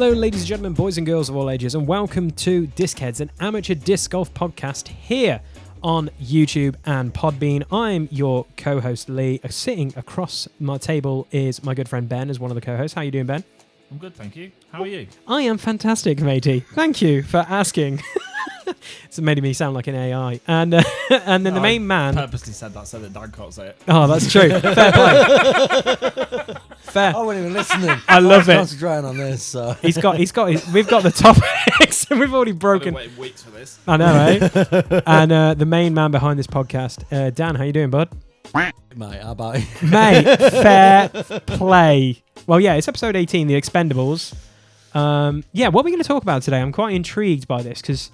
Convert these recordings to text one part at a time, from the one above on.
Hello, ladies and gentlemen, boys and girls of all ages, and welcome to Disc-Heads, an amateur disc golf podcast here on YouTube and Podbean. I'm your co-host, Lee. Sitting across my table is my good friend Ben, as one of the co-hosts. How are you doing, Ben? I'm good, thank you. How are you? I am fantastic, matey. Thank you for asking. It's made me sound like an AI. And then the main man... I purposely said that so that Dan can't say it. Oh, that's true. Fair play. Fair. I wasn't even listening. I love it. Concentrating on this. So. We've got the topics, and we've already broken. I've been waiting weeks for this. I know, eh? And the main man behind this podcast, Dan, how you doing, bud? Mate, how about you? Mate, fair play. Well, yeah, it's episode 18, the expendables. Yeah, what are we going to talk about today? I'm quite intrigued by this because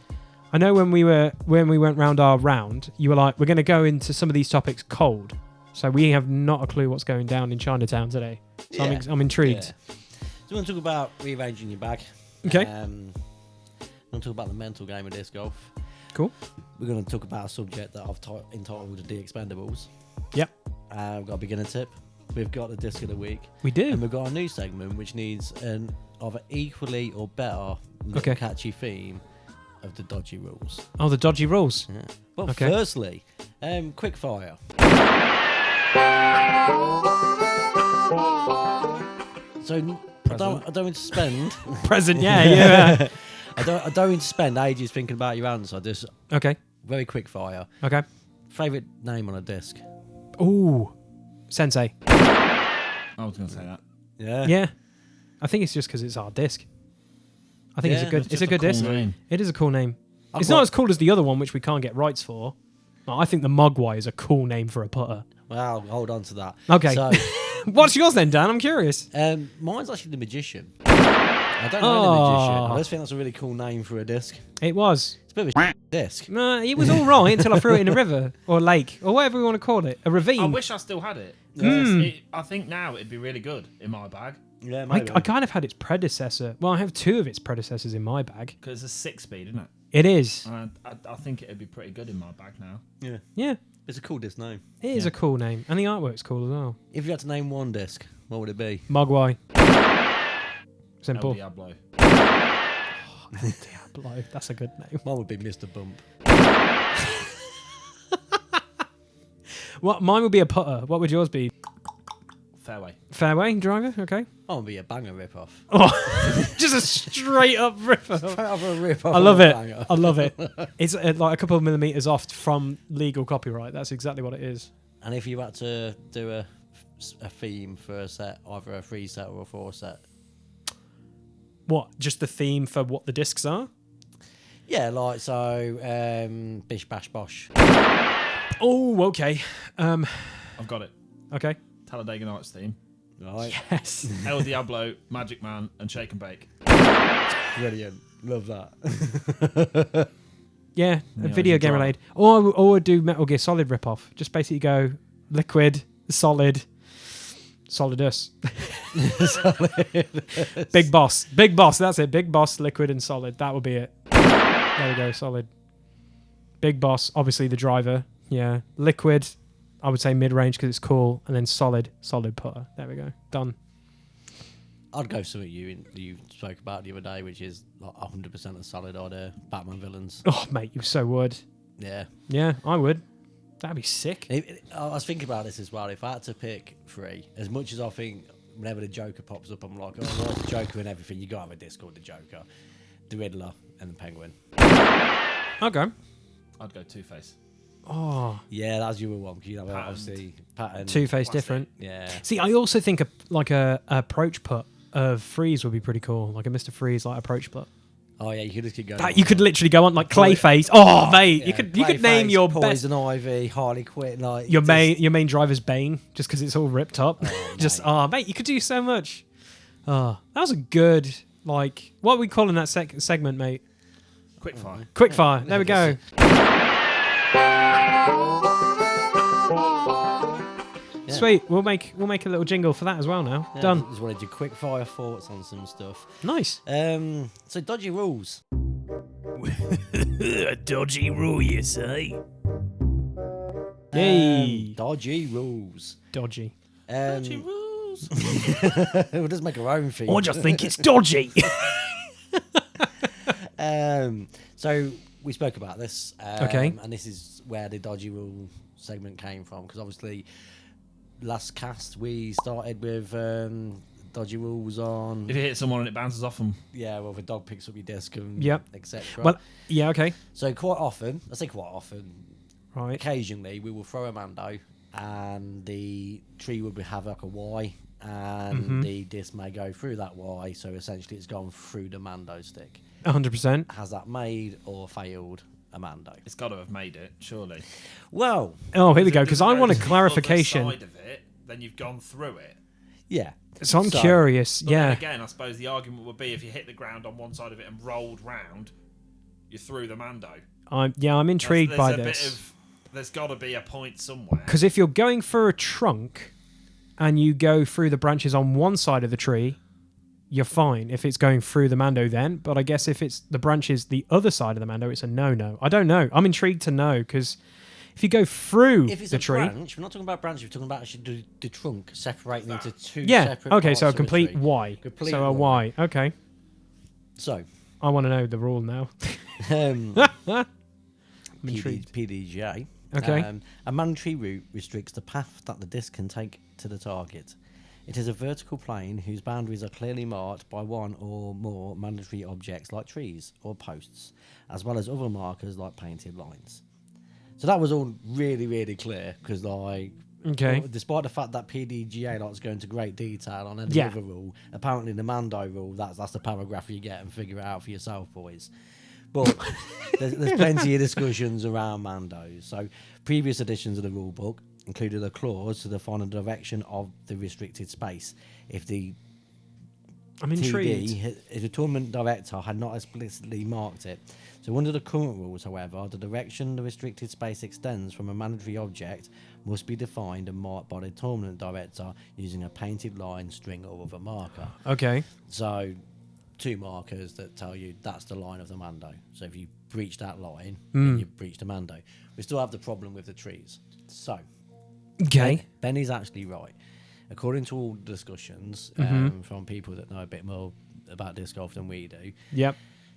I know when we went round our round, you were like, we're going to go into some of these topics cold. So we have not a clue what's going down in Chinatown today. So Yeah. I'm intrigued. Yeah. So we want to talk about rearranging your bag. Okay. We want to talk about the mental game of disc golf. Cool. We're going to talk about a subject that I've entitled the expendables. Yep. We've got a beginner tip. We've got the disc of the week. We do. And we've got a new segment which needs an either equally or better Okay. catchy theme of the dodgy rules. Oh, the dodgy rules. Yeah. But Okay. firstly, quick fire. So I don't want to spend. Present, yeah. I don't need to spend ages thinking about your answer. Just Okay. very quick fire. Okay. Favorite name on a disc? Ooh. Sensei. I was going to say that. Yeah. Yeah. I think it's just because it's our disc. I think Yeah, it's a good cool disc. name. It is a cool name. I've It's got- not as cool as the other one, which we can't get rights for. Like, I think the Mogwai is a cool name for a putter. Well, hold on to that. Okay. So, What's yours then, Dan? I'm curious. mine's actually the Magician. I don't know the Magician. Oh. I just think that's a really cool name for a disc. It was. It's a bit of a disc. No, it was all right until I threw it in a river or lake or whatever we want to call it. A ravine. I wish I still had it. Mm. I think now it'd be really good in my bag Yeah, I maybe. kind of had its predecessor. Well, I have two of its predecessors in my bag. because it's a 6-speed, isn't it? It is. And I think it'd be pretty good in my bag now. Yeah. Yeah, It's a cool disc name. it is Yeah. a cool name. And the artwork's cool as well. If you had to name one disc, what would it be? Mogwai. Simple. El Diablo. Diablo. That's a good name. Mine would be Mr. Bump. What? Mine would be a putter. What would yours be? Fairway. Fairway driver? Okay. Mine would be a banger rip-off. Oh, just a straight up ripper. I love it. I love it. It's like a couple of millimeters off from legal copyright. That's exactly what it is. And if you had to do a theme for a set, either a 3 set or a 4 set, What? Just the theme for what the discs are? yeah, like so, bish bash bosh. Oh, okay. I've got it. Okay. Talladega Nights theme. Right, Yes. El Diablo, Magic Man, and Shake and Bake. brilliant. Love that. Yeah, a Yeah, video you game draw. related. Or do Metal Gear Solid rip-off. Just basically go liquid, solid, solidus. Big boss. Big boss, that's it. Big boss, liquid, and solid. That would be it. There we go, solid. Big boss, obviously the driver. Yeah. Liquid, I would say mid-range because it's cool. And then solid putter. There we go. Done. I'd go something you spoke about the other day, which is like 100% a solid order Batman villains. Oh, mate, you so would. Yeah. Yeah, I would. That'd be sick. I was thinking about this as well. If I had to pick 3, as much as I think whenever the Joker pops up, I'm like, oh, what's the Joker and everything? You got to have a disc called the Joker, the Riddler, and the Penguin. Okay. I'd go Two-Face. Oh, Yeah, that's your one. Because you know, Patterned. obviously, pattern. Two-Face Plastic. different. Yeah. See, I also think a approach putt of Freeze would be pretty cool. Like a Mr. Freeze like approach putt. Oh yeah, you could just keep going. That you could literally go on like Clayface. Oh, mate, Yeah, you could name Clayface, your best Poison Ivy, Harley Quinn, like your just- main driver's Bane just because it's all ripped up. Oh, Just mate. mate, you could do so much. Oh, that was a good like what are we calling that segment, mate? Quick fire. Quickfire. There we go. Yeah. Sweet. We'll make a little jingle for that as well now. Yeah, Done. Just wanted your quick fire thoughts on some stuff. Nice. So dodgy rules. A dodgy rule, you say? Yay. Dodgy rules. Dodgy. Dodgy rules. We'll just make our own theme. I just think it's dodgy. So we spoke about this. Okay. And this is where the dodgy rule segment came from, because obviously last cast we started with dodgy rules on. If you hit someone and it bounces off them, Yeah, well, the dog picks up your disc and Yep. etc. Well, yeah, okay. So quite often, I say quite often, Right. occasionally we will throw a Mando and the tree would have like a Y and the disc may go through that Y, so essentially it's gone through the Mando stick. 100%. Has that made or failed a Mando? it's got to have made it, surely. Well, Oh, here we go, If it because I want a goes to the clarification. other side of it, then you've gone through it. yeah. So I'm curious. But then Yeah. again, I suppose the argument would be if you hit the ground on one side of it and rolled round, you're through the Mando. I'm intrigued There's by a this. Bit of, there's got to be a point somewhere. Because if you're going for a trunk and you go through the branches on one side of the tree, you're fine if it's going through the Mando then. But I guess if it's the branches the other side of the Mando, it's a no-no. I don't know. I'm intrigued to know, because if you go through If it's the a tree... branch, we're not talking about branches, we're talking about actually the trunk separating into two Yeah, separate okay, parts so a of the complete tree. Y. Complete So a Y. Y. Okay. So, I want to know the rule now. I'm intrigued. PDGA. Okay. A mandatory route restricts the path that the disc can take to the target. It is a vertical plane whose boundaries are clearly marked by one or more mandatory objects like trees or posts, as well as other markers like painted lines. So that was all really, really clear, because like, Okay. despite the fact that PDGA likes to go into great detail on any Yeah. other rule, apparently the Mando rule, that's the paragraph you get and figure it out for yourself, boys. But there's plenty of discussions around Mandos. So previous editions of the rule book included a clause to define the direction of the restricted space. If the I'm intrigued. if the tournament director had not explicitly marked it. So under the current rules, however, the direction the restricted space extends from a mandatory object must be defined and marked by the tournament director using a painted line, string or other marker. Okay. So 2 markers that tell you that's the line of the Mando. So if you breach that line, then you've breached the Mando. We still have the problem with the trees. So Okay. Benny's actually right. According to all the discussions from people that know a bit more about disc golf than we do, Yep.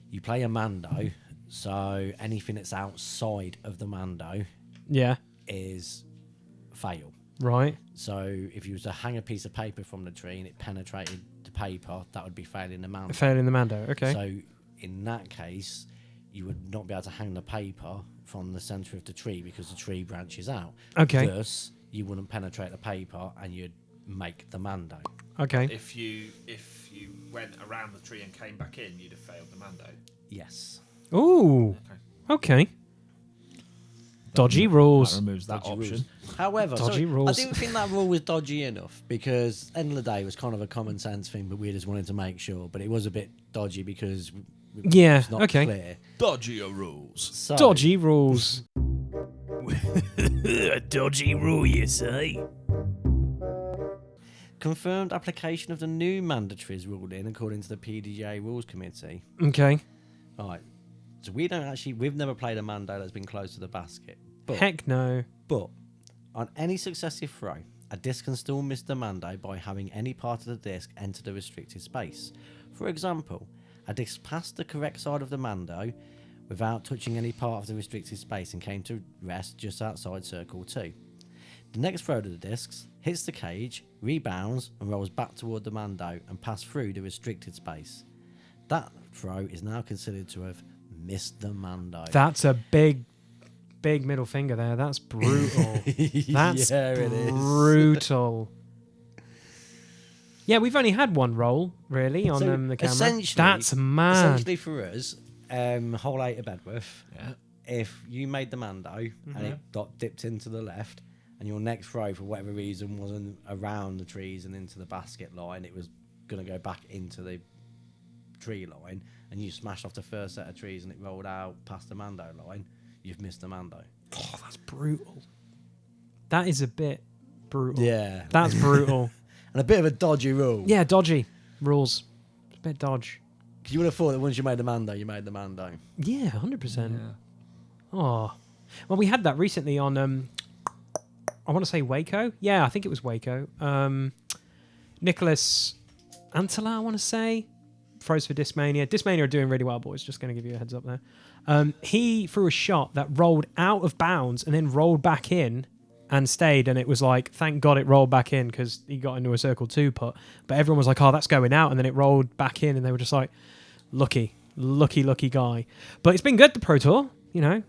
you play a Mando, so anything that's outside of the Mando Yeah. is fail. Right. So if you was to hang a piece of paper from the tree and it penetrated the paper, that would be failing the Mando. Failing the Mando. Okay. So in that case, you would not be able to hang the paper from the centre of the tree because the tree branches out. Okay. Thus, you wouldn't penetrate the paper and you'd make the Mando. Okay. If you went around the tree and came back in, you'd have failed the Mando. Yes. Ooh. Okay. Dodgy rules. That removes that Dodgy option. rules. However, Dodgy I rules. didn't think that rule was dodgy enough, because end of the day it was kind of a common sense thing, but we just wanted to make sure. But it was a bit dodgy because Yeah, it's not okay. clear. Dodgier rules. So, Dodgy rules. A dodgy rule, you say? confirmed application of the new mandatories ruling according to the PDGA Rules Committee. Okay. Right. So we've never played a Mando that's been close to the basket. But, Heck no. But on any successive throw, a disc can still miss the Mando by having any part of the disc enter the restricted space. For example, a disc passed the correct side of the Mando without touching any part of the restricted space and came to rest just outside Circle 2. The next throw of the discs hits the cage, rebounds and rolls back toward the Mando and passed through the restricted space. That throw is now considered to have missed the Mando. That's a big middle finger there. That's brutal. That's Yeah, it is. brutal. Yeah, we've only had one roll, really, on So, the camera. essentially- That's mad. Essentially for us, hole 8 of Bedworth, Yeah. if you made the Mando and it got dipped into the left, and your next throw for whatever reason wasn't around the trees and into the basket line, it was going to go back into the tree line, and you smashed off the first set of trees and it rolled out past the Mando line, you've missed the Mando. Oh, that's brutal. That is a bit brutal. Yeah. That's brutal. And a bit of a dodgy rule. Yeah, dodgy rules. It's a bit dodge. 'Cause you would have thought that once you made the Mando, you made the Mando. Yeah, 100%. Oh. Well, we had that recently on, I want to say Waco. Yeah, I think it was Waco. Nicholas Antela, I want to say. throws for Discmania. Discmania are doing really well, boys. Just going to give you a heads up there. He threw a shot that rolled out of bounds and then rolled back in and stayed. And it was like, thank God it rolled back in because he got into a circle 2 putt. But everyone was like, oh, that's going out. And then it rolled back in and they were just like, lucky guy. But it's been good, the Pro Tour, you know.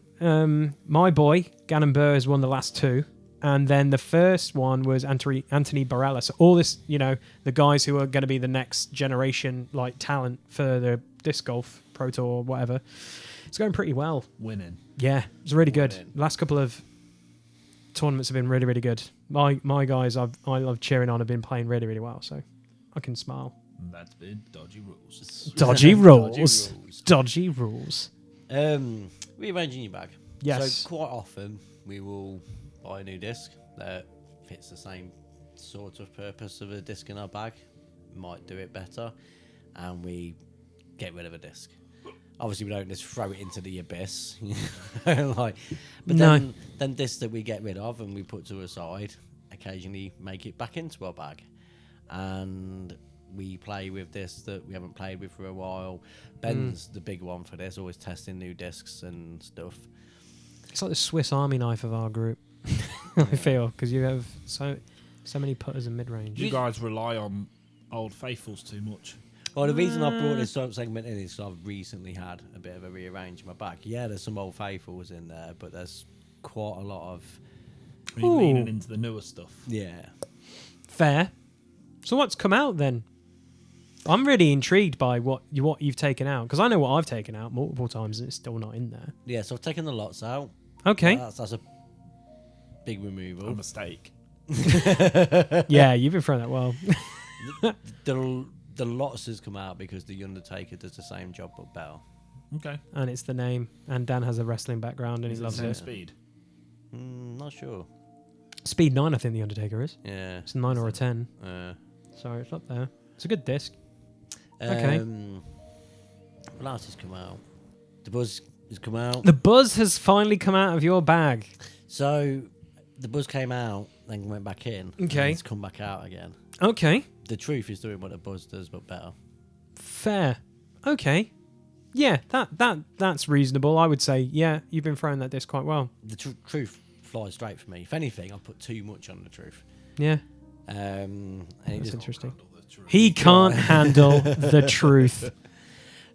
My boy, Gannon Burr, has won the last 2. And then the first one was Anthony Barella. So all this, you know, the guys who are going to be the next generation, like, talent for the disc golf Pro Tour or whatever. It's going pretty well. Winning. Yeah, it's really good. Last couple of tournaments have been really, really good. My guys I love cheering on have been playing really, really well. So I can smile. That's been dodgy rules. Dodgy rules. Dodgy rules. Rearranging your bag. Yes. So quite often we will buy a new disc that fits the same sort of purpose of a disc in our bag, might do it better, and we get rid of a disc. Obviously, we don't just throw it into the abyss, but then discs that we get rid of and we put to a side occasionally make it back into our bag, and we play with discs that we haven't played with for a while. Ben's the big one for this, always testing new discs and stuff. It's like the Swiss Army knife of our group. I feel, because you have so many putters in mid-range. You guys rely on old faithfuls too much. Well, the reason I brought this segment in is I've recently had a bit of a rearrange in my back. Yeah, there's some old faithfuls in there, but there's quite a lot of... Are you leaning into the newer stuff? Yeah. Fair. So what's come out then? I'm really intrigued by what you've taken out, because I know what I've taken out multiple times and it's still not in there. Yeah, so I've taken the lots out. Okay. That's a big removal. A mistake. Yeah, you've been throwing that well. The lots has come out because the Undertaker does the same job but better. Okay. And it's the name. And Dan has a wrestling background and he loves it. Speed. Not sure. Speed 9, I think the Undertaker is. Yeah. It's a 9 or a 10. So it's up there. It's a good disc. Okay. What else has come out? The Buzz has come out. The Buzz has finally come out of your bag. So the Buzz came out, then went back in. Okay. And it's come back out again. Okay. The Truth is doing what the Buzz does, but better. Fair. Okay. Yeah, that's reasonable. I would say, yeah, you've been throwing that disc quite well. The Truth flies straight for me. If anything, I put too much on the Truth. Yeah. And that's interesting. He can't handle the truth.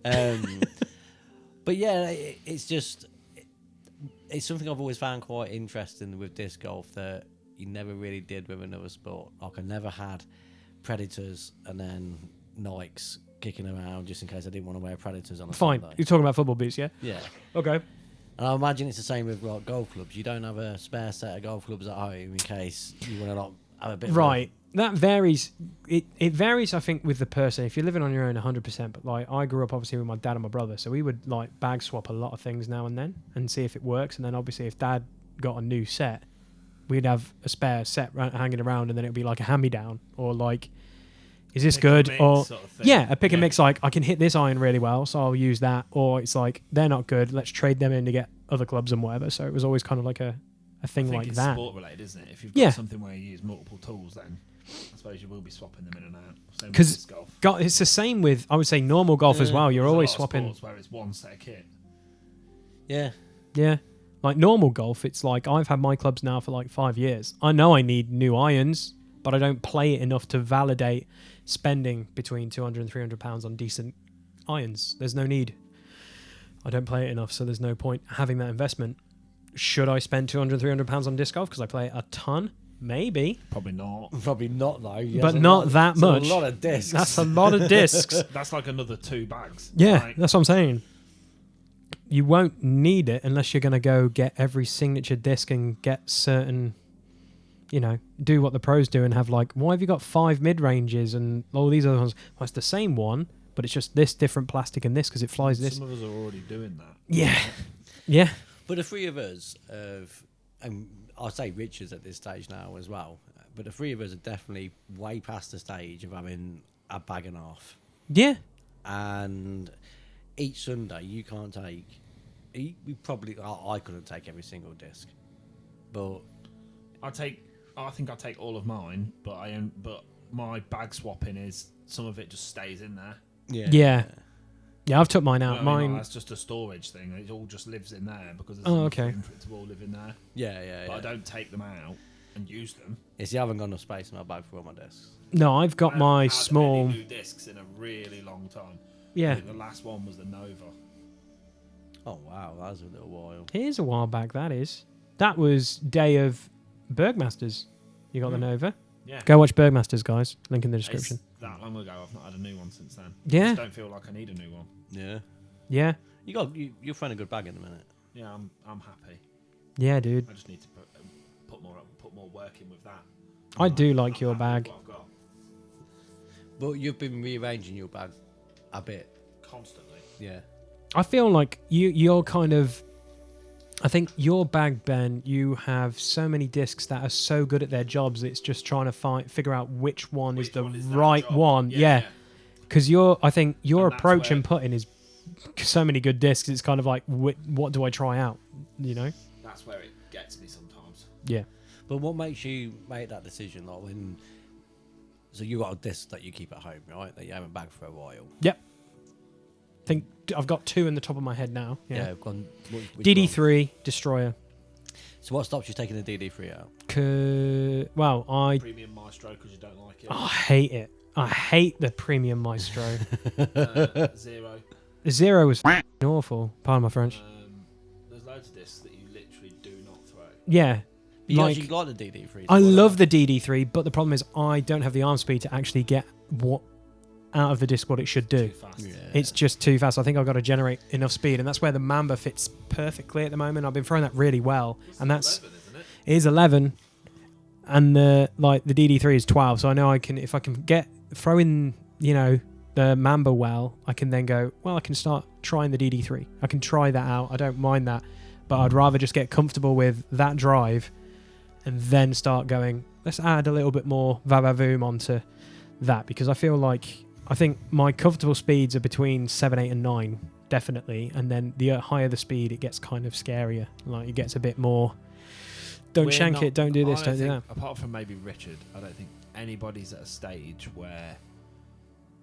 But yeah, it's just... It's something I've always found quite interesting with disc golf that you never really did with another sport. Like I never had Predators and then Nikes kicking around just in case I didn't want to wear Predators on a Fine. Sunday. You're talking about football boots, yeah? Yeah. Okay. And I imagine it's the same with like golf clubs. You don't have a spare set of golf clubs at home in case you want to not have a bit of Right. That varies. It varies, I think, with the person. If you're living on your own 100%, but like I grew up obviously with my dad and my brother, so we would like bag swap a lot of things now and then and see if it works. And then obviously if dad got a new set, we'd have a spare set hanging around, and then it would be like a hand-me-down or like, is this good? Or sort of thing. yeah, a pick and mix. Like I can hit this iron really well, so I'll use that. Or it's like they're not good. Let's trade them in to get other clubs and whatever. So it was always kind of like a thing I think like it's that. sport related, isn't it? If you've got something where you use multiple tools, then I suppose you will be swapping them in and out. Because golf. it's the same with, I would say, normal golf as well. You're There's a always lot of swapping. sports where it's one set of kit. Yeah. Yeah. Like normal golf, it's like I've had my clubs now for like 5 years. I know I need new irons, but I don't play it enough to validate spending between 200 and 300 pounds on decent irons. There's no need. I don't play it enough, so there's no point having that investment. Should I spend 200, 300 pounds on disc golf because I play it a ton? Maybe. Probably not. Probably not though. But not that much. That's a lot of discs. That's a lot of discs. That's like another 2 bags. Yeah, Right? that's what I'm saying. You won't need it unless you're going to go get every signature disc and get certain, do what the pros do and have like, why have you got 5 mid-ranges and all these other ones? Well, it's the same one, but it's just this different plastic and this because it flies this. Some of us are already doing that. Yeah. Yeah. But the three of us and I'll say Richard's at this stage now as well, but the three of us are definitely way past the stage of having a bag and a half. Yeah. And each Sunday you can't take. I couldn't take every single disc, but I think I take all of mine, but my bag swapping is some of it just stays in there. Yeah. Yeah, I've took mine out. You know what I mean? Mine. Like, that's just a storage thing. It all just lives in there because there's Oh, enough okay. room for it to all live in there. Yeah. But I don't take them out and use them. It's you haven't got enough space in my bag for all my discs. No, I've got I my haven't had small. any new discs in a really long time. I Yeah, think the last one was the Nova. Oh wow, that was a little while. it is a while back. That is. That was day of Bergmasters. You got the Nova. Yeah. Go watch Bergmasters, guys. Link in the description. It's that long ago. I've not had a new one since then. Yeah. I just don't feel like I need a new one. Yeah. Yeah, You'll find a good bag in a minute. Yeah, I'm happy. yeah, dude. I just need to put more work in with that. I do I'm like your happy with bag. what I've got. But you've been rearranging your bag a bit. Constantly. Yeah. I feel like you're kind of. I think your bag, Ben, you have so many discs that are so good at their jobs. It's just trying to figure out which one is Which the one is that right job? one. Yeah. Because I think your And that's approach where- and putting is so many good discs. It's kind of like, what do I try out? You know? That's where it gets me sometimes. Yeah. But what makes you make that decision? Like when, so you got a disc that you keep at home, right? That you haven't bagged for a while. Yep. Think I've got two in the top of my head now. Yeah. Gone, which DD3 Destroyer. one? So what stops you taking the DD3 out? Well, I Premium Maestro because you don't like it. I hate it. I hate the Premium Maestro. Zero. The Zero was awful. Pardon my French. There's loads of discs that you literally do not throw. Yeah. You Like, actually like the DD3? I love the DD3, but the problem is I don't have the arm speed to actually get what out of the disc what it should do. Too fast. Yeah. It's just too fast. I think I've got to generate enough speed, and that's where the Mamba fits perfectly at the moment. I've been throwing that really well, and that's 11, isn't it? it is 11, and the DD3 is 12. So I know if I can throw in the Mamba well, I can then go I can start trying the DD3. I can try that out. I don't mind that, but I'd rather just get comfortable with that drive, and then start going. Let's add a little bit more va-va-voom onto that because I think my comfortable speeds are between 7, 8, and 9, definitely. And then the higher the speed, it gets kind of scarier. Like, it gets a bit more, don't We're shank not- it, don't do this, I don't do think, that. Apart from maybe Richard, I don't think anybody's at a stage where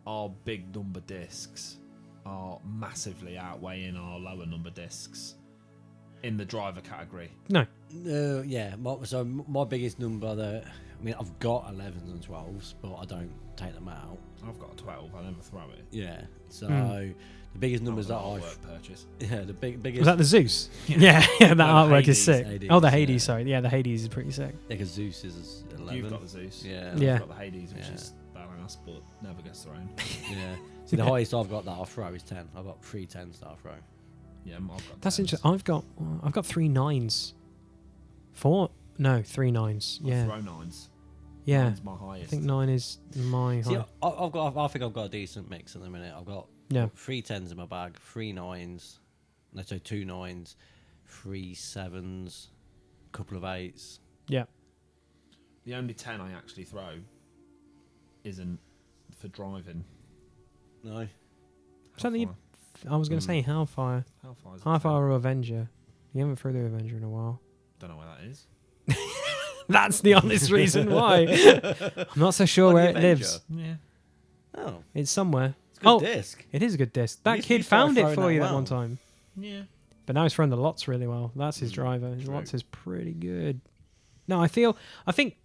our big number discs are massively outweighing our lower number discs in the driver category. No. Yeah. My biggest number I've got 11s and 12s, but I don't take them out. I've got a 12. I never throw it. Yeah. So Mm. the biggest numbers that That was an I've artwork purchase. the biggest Was that the Zeus? Yeah, that No, artwork is Hades, sick. Hades, Oh, the yeah. Hades, sorry. Yeah, the Hades is pretty sick. because Zeus is 11. You've got the Zeus. Yeah. I've Yeah. got the Hades, which Yeah. is badass, but never gets thrown. Yeah. See, the highest I've got that I'll throw is 10. I've got 3 10s that I'll throw. Yeah, I've got That's 10s. interesting. I've got 3 9s. 3 9s. I'll Yeah. throw 9s. Yeah. 9's my I highest. think 9 is my See, high. I think I've got a decent mix at the minute. I've got Yeah. 3 10s in my bag, 3 9s, no, so 2 9s, 3 7s, a couple of 8s. Yeah. The only 10 I actually throw isn't for driving. No. Something I was going to say Hellfire. Hellfire's a 10. Hellfire or Avenger. You haven't threw the Avenger in a while. Don't know where that is. That's the honest reason why. I'm not so sure What, where the it lives. Yeah. Oh, It's somewhere. it's a good Oh. disc. It is a good disc. That used to be kid found it throwing for that you that well. one time. Yeah. But now he's throwing the lots really well. That's his driver. His true. lots is pretty good. No, I think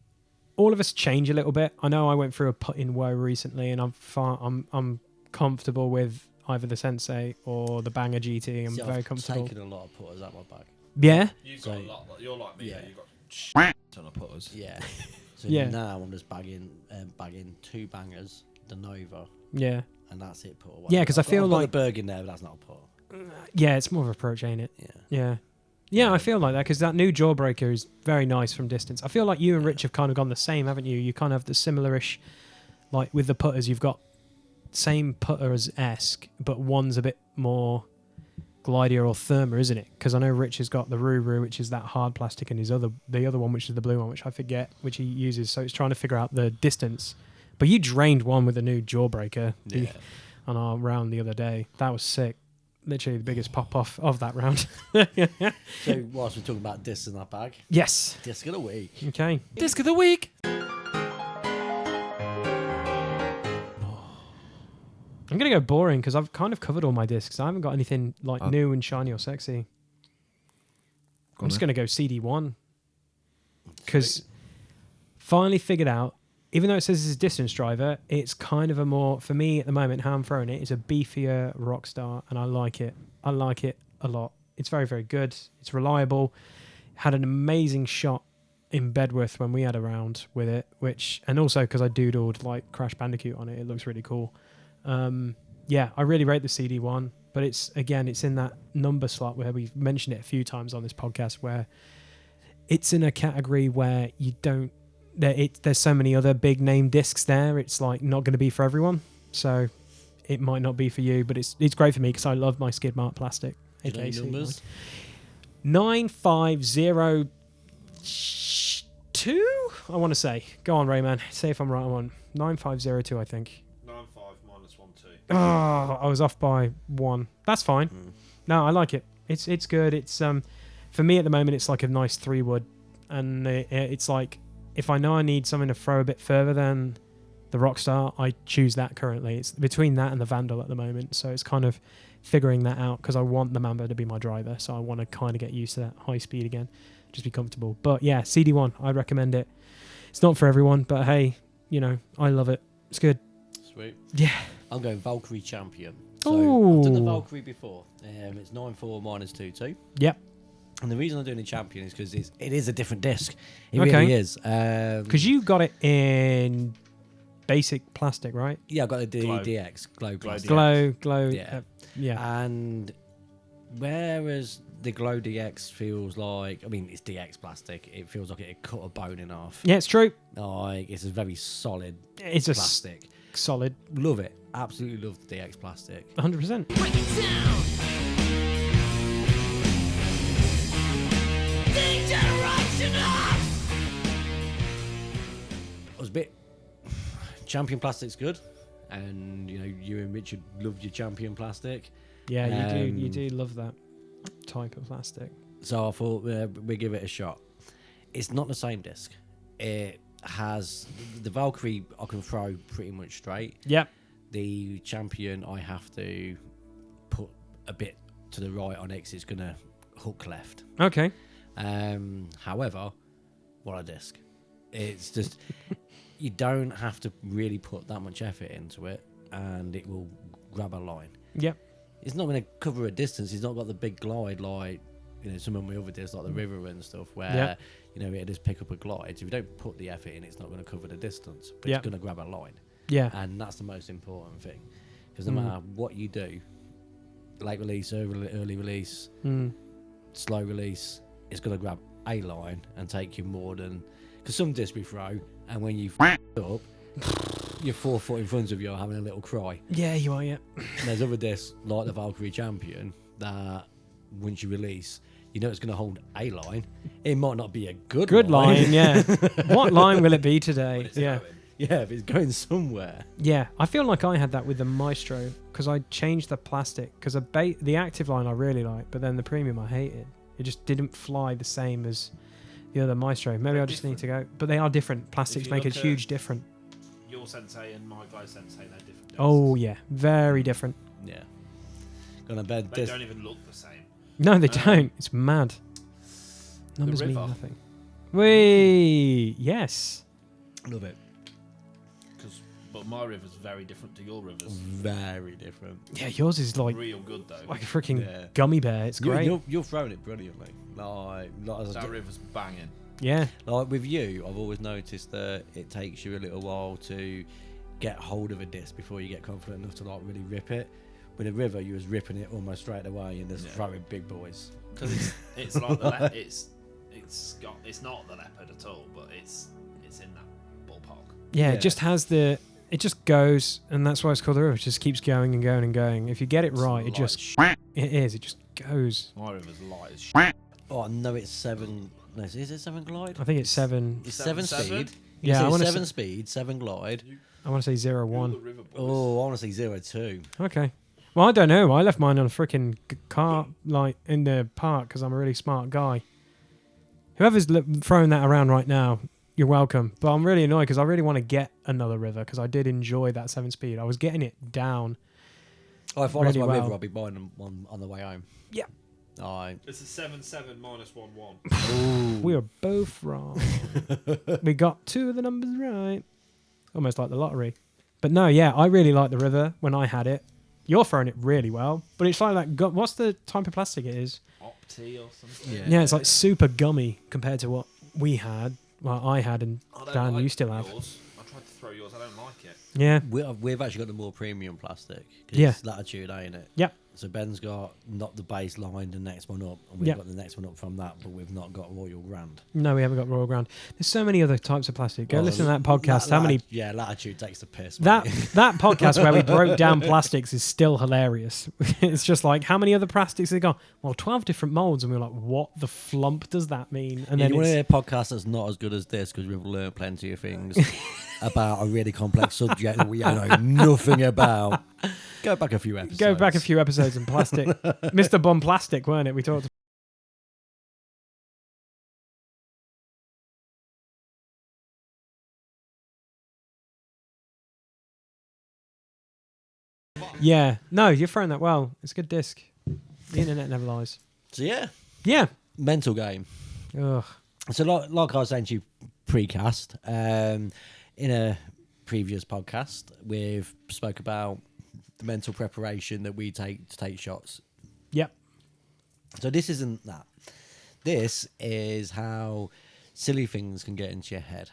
all of us change a little bit. I know I went through a put-in woe recently, and I'm comfortable with either the Sensei or the Banger GT. I'm See, very I've comfortable. taken a lot of putters out my bag. You've Yeah, got a So- lot. You're like me. yeah. You've got ton of putters. Yeah. So Yeah. now I'm just bagging 2 bangers, the Nova, yeah, and that's it. Put away. Yeah, 'cause I feel I've got like- the Berg in there, but that's not a put. yeah. It's more of a approach, ain't it? Yeah. Yeah. Yeah, I feel like that because that new Jawbreaker is very nice from distance. I feel like you and Rich have kind of gone the same, haven't you? You kind of have the similar-ish, like with the putters, you've got same putter as Esk, but one's a bit more glidier or thermer, isn't it? Because I know Rich has got the Ruru, which is that hard plastic, and the other one, which is the blue one, which I forget, which he uses. So it's trying to figure out the distance. But you drained one with the new Jawbreaker Yeah. on our round the other day. That was sick. Literally the biggest pop-off of that round. So whilst we're talking about discs in that bag, Yes. disc of the week. Okay. Disc of the week. I'm going to go boring because I've kind of covered all my discs. I haven't got anything like new and shiny or sexy. I'm just going to go CD1 because finally figured out, even though it says it's a distance driver, it's kind of a more, for me at the moment, how I'm throwing it, it's a beefier Rockstar, and I like it. I like it a lot. It's very, very good. It's reliable. Had an amazing shot in Bedworth when we had a round with it, and also because I doodled like Crash Bandicoot on it, it looks really cool. Yeah, I really rate the CD1, but it's in that number slot where we've mentioned it a few times on this podcast, where it's in a category where you don't, there's so many other big name discs there, it's like not going to be for everyone, so it might not be for you, but it's great for me because I love my skid mark plastic. Okay, numbers? 9502, I want to say. Go on, Rayman. Say if I'm right on 9502, I think. 95 minus 1 2. Oh, I was off by 1. That's fine. No, I like it. It's good. It's for me at the moment, it's like a nice 3-wood, and it's like if I know I need something to throw a bit further than the Rockstar, I choose that currently. It's between that and the Vandal at the moment, so it's kind of figuring that out because I want the Mamba to be my driver, so I want to kind of get used to that high speed again, just be comfortable. But yeah, CD1, I recommend it. It's not for everyone, but hey, I love it. It's good. Sweet. Yeah. I'm going Valkyrie Champion. So Ooh. I've done the Valkyrie before. It's 9.4 minus 2.2. Yep. And the reason I'm doing the Champion is because it is a different disc. It Okay. really is. Because you got it in basic plastic, right? Yeah, I've got the Glow. DX Glow plastic. Glow. Yeah. Yeah. And whereas the Glow DX feels like, it's DX plastic, it feels like it cut a bone in half. Yeah, it's true. Like, it's a very solid It's a plastic. solid. Love it. Absolutely love the DX plastic. 100%. Break it down. The generation of. I was a bit... Champion plastic's good. And, you and Richard loved your Champion plastic. Yeah, you do love that type of plastic. So I thought we'd give it a shot. It's not the same disc. It has... The Valkyrie I can throw pretty much straight. Yep. The Champion I have to put a bit to the right on it 'cause it's going to hook left. Okay. However, what a disc. It's just... you don't have to really put that much effort into it and it will grab a line. Yep. It's not going to cover a distance. It's not got the big glide like some of my other discs like the River and stuff where it just pick up a glide. So if you don't put the effort in, it's not going to cover the distance, but it's going to grab a line. Yeah. And that's the most important thing, because no matter what you do, late release, early release, slow release, it's going to grab a line and take you more than... Because some discs we throw, and when you up, you're 4 foot in front of you having a little cry. Yeah, you are, yeah. And there's other discs like the Valkyrie Champion that once you release, it's going to hold a line. It might not be a good line, yeah. What line will it be today? Yeah. Yeah, if it's going somewhere. Yeah, I feel like I had that with the Maestro because I changed the plastic because the active line I really liked, but then the premium I hated. It just didn't fly the same as the other Maestro. Maybe I just need to go. But they are different. Plastics make a huge difference. Your Sensei and my guy Sensei, they're different. Oh, yeah. Very different. Yeah. Gonna bed They don't even look the same. No, they don't. It's mad. Numbers mean River. nothing. Yes. Love it. But my river's very different to your river's. Very different. Yeah, yours is like Real good though. a freaking gummy bear. It's great. You're throwing it brilliantly. Like as That river's banging. Yeah. like with you, I've always noticed that it takes you a little while to get hold of a disc before you get confident enough to like really rip it. With a river, you was ripping it almost straight away and just throwing big boys. Because it's like the it's not the leopard at all, but it's in that ballpark. Yeah, it just has it just goes, and that's why it's called the river. It just keeps going and going and going. If you get it right, it just it just goes. My river's light as Oh, no, it's 7. No, is it 7 glide? I think it's 7. It's 7 speed. Yeah, I want to 7 speed, 7 glide. I want to say 0-1. Oh, I want to say 0-2. Okay. Well, I don't know. I left mine on a freaking car, like in the park, because I'm a really smart guy. Whoever's throwing that around right now, you're welcome. But I'm really annoyed because I really want to get another river because I did enjoy that 7 speed. I was getting it down Oh, if I lost really my well. river, I'll be buying them on the way home. Yeah. Alright. It's a 7-7 minus 1-1. We are both wrong. We got 2 of the numbers right. Almost like the lottery. But no, yeah, I really like the river when I had it. You're throwing it really well, but it's like that. What's the type of plastic it is? Opti or something. Yeah, it's like super gummy compared to what we had. Well, I had, and I don't Dan, like you still have. yours. I tried to throw yours. I don't like it. Yeah. We've actually got the more premium plastic. 'Cause Yeah. It's latitude, ain't it? Yep. So Ben's got not the base line, the next one up, and we've Yep. got the next one up from that, but we've not got Royal Grand. No, we haven't got Royal Ground. There's so many other types of plastic. Go Well, listen to that podcast. How many? Yeah, latitude takes the piss. That mate. that podcast where we broke down plastics is still hilarious. It's just like, how many other plastics they got? Well, 12 different molds, and we were like, what the flump does that mean? And then you want to it's, hear a podcast that's not as good as this because we've learned plenty of things about a really complex subject that we know nothing about. Go back a few episodes. go back a few episodes in plastic. Mr. Bum Plastic, weren't it? We talked. Yeah, no, you're throwing that well. It's a good disc. The internet never lies. So yeah, Yeah. mental game. Ugh. So like I was saying to you precast, in a previous podcast, we've spoke about the mental preparation that we take to take shots. Yep. So this isn't that. This is how silly things can get into your head.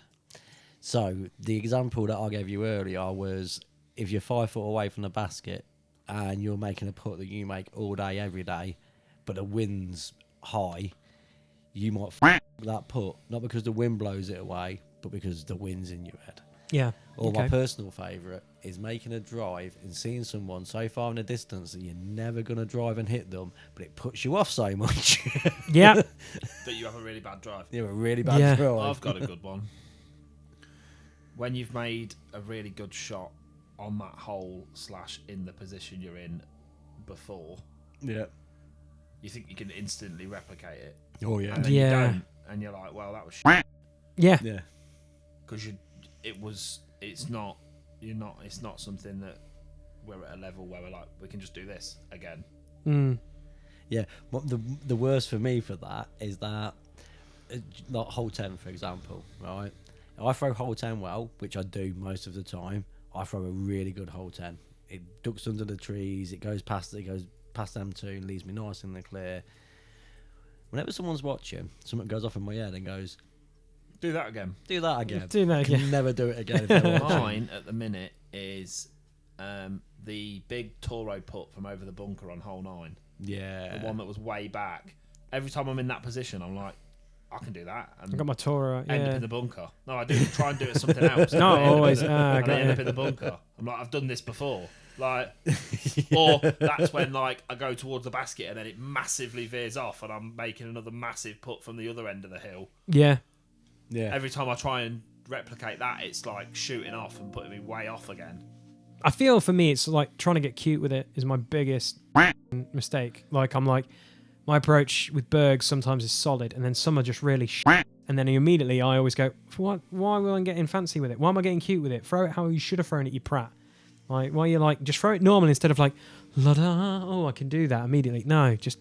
So the example that I gave you earlier was if you're 5 foot away from the basket and you're making a putt that you make all day, every day, but the wind's high, you might that putt, not because the wind blows it away, but because the wind's in your head. Yeah. Or my Okay. personal favourite is making a drive and seeing someone so far in the distance that you're never going to drive and hit them, but it puts you off so much. Yeah. That you have a really bad drive. You're a really bad Yeah. drive. I've got a good one. When you've made a really good shot on that hole / in the position you're in before, Yeah. you think you can instantly replicate it, Oh, yeah. and then Yeah. you don't, and you're like, well, that was shit. Yeah. Yeah. Because it's not something that we're at a level where we're like, we can just do this again. Mm. Yeah. What the worst for me for that is that, like hole 10, for example, right? If I throw hole 10 well, which I do most of the time, I throw a really good hole 10. It ducks under the trees, it goes past them two and leaves me nice in the clear. Whenever someone's watching, something goes off in my head and goes, Do that again. do that again. Do that Can again. never do it again if they're watching. Mine at the minute is the big Toro putt from over the bunker on hole 9. Yeah. The one that was way back. Every time I'm in that position, I'm like, I can do that. And I got my Toro. end up Yeah. in the bunker. No, I do try and do it something else. Not And I end up always. in the- Ah, and got I end you. up in the bunker. I'm like, I've done this before. Like, or that's when like I go towards the basket and then it massively veers off and I'm making another massive putt from the other end of the hill. Yeah. Yeah. Every time I try and replicate that, it's like shooting off and putting me way off again. I feel for me, it's like trying to get cute with it is my biggest mistake. Like, I'm like, my approach with Bergs sometimes is solid, and then some are just really and then immediately I always go, what? Why am I getting fancy with it? Why am I getting cute with it? Throw it how you should have thrown it, you prat. Like, why you like, just throw it normal instead of like, la-da, oh, I can do that immediately. No, just,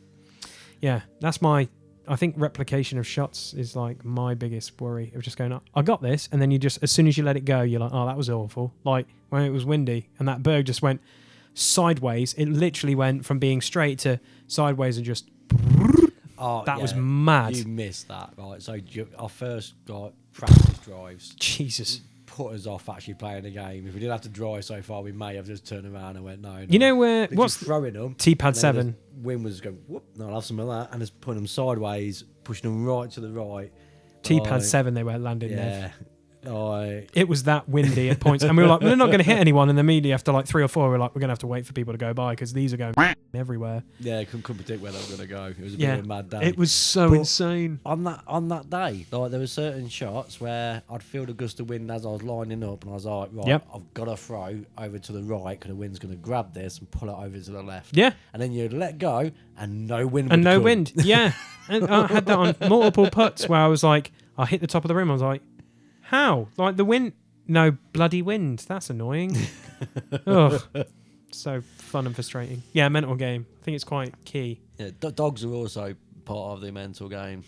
yeah, that's my, I think replication of shots is like my biggest worry of just going, I got this, and then you just, as soon as you let it go, you're like, oh, that was awful. Like, when it was windy, and that Berg just went sideways, it literally went from being straight to sideways and just, Oh, that was yeah. mad. You missed that, right? So our first practice drives Jesus. put us off actually playing the game. If we didn't have to drive so far, we may have just turned around and went, no. You know where, Literally what's throwing them? T-pad and then 7? the wind was going, whoop, no, I'll have some of that, and just putting them sideways, pushing them right to the right. T-pad Like, 7 they were landing there. Yeah. Like, It was that windy at points, and we were like, we're not going to hit anyone. And immediately after like 3 or 4, we're like, we're going to have to wait for people to go by because these are going everywhere. yeah, couldn't predict where they were going to go. It was a Yeah. bit of a mad day. It was so But- insane. on that day, like there were certain shots where I'd feel the gust of wind as I was lining up, and I was like, right, Yep. I've got to throw over to the right because the wind's going to grab this and pull it over to the left. Yeah, And then you'd let go, and no wind. and would no come. wind. Yeah, and I had that on multiple putts where I was like, I hit the top of the rim. I was like, how? Like the wind? No bloody wind. That's annoying. Ugh. So fun and frustrating. Yeah, mental game. I think it's quite key. Yeah, dogs are also part of the mental game.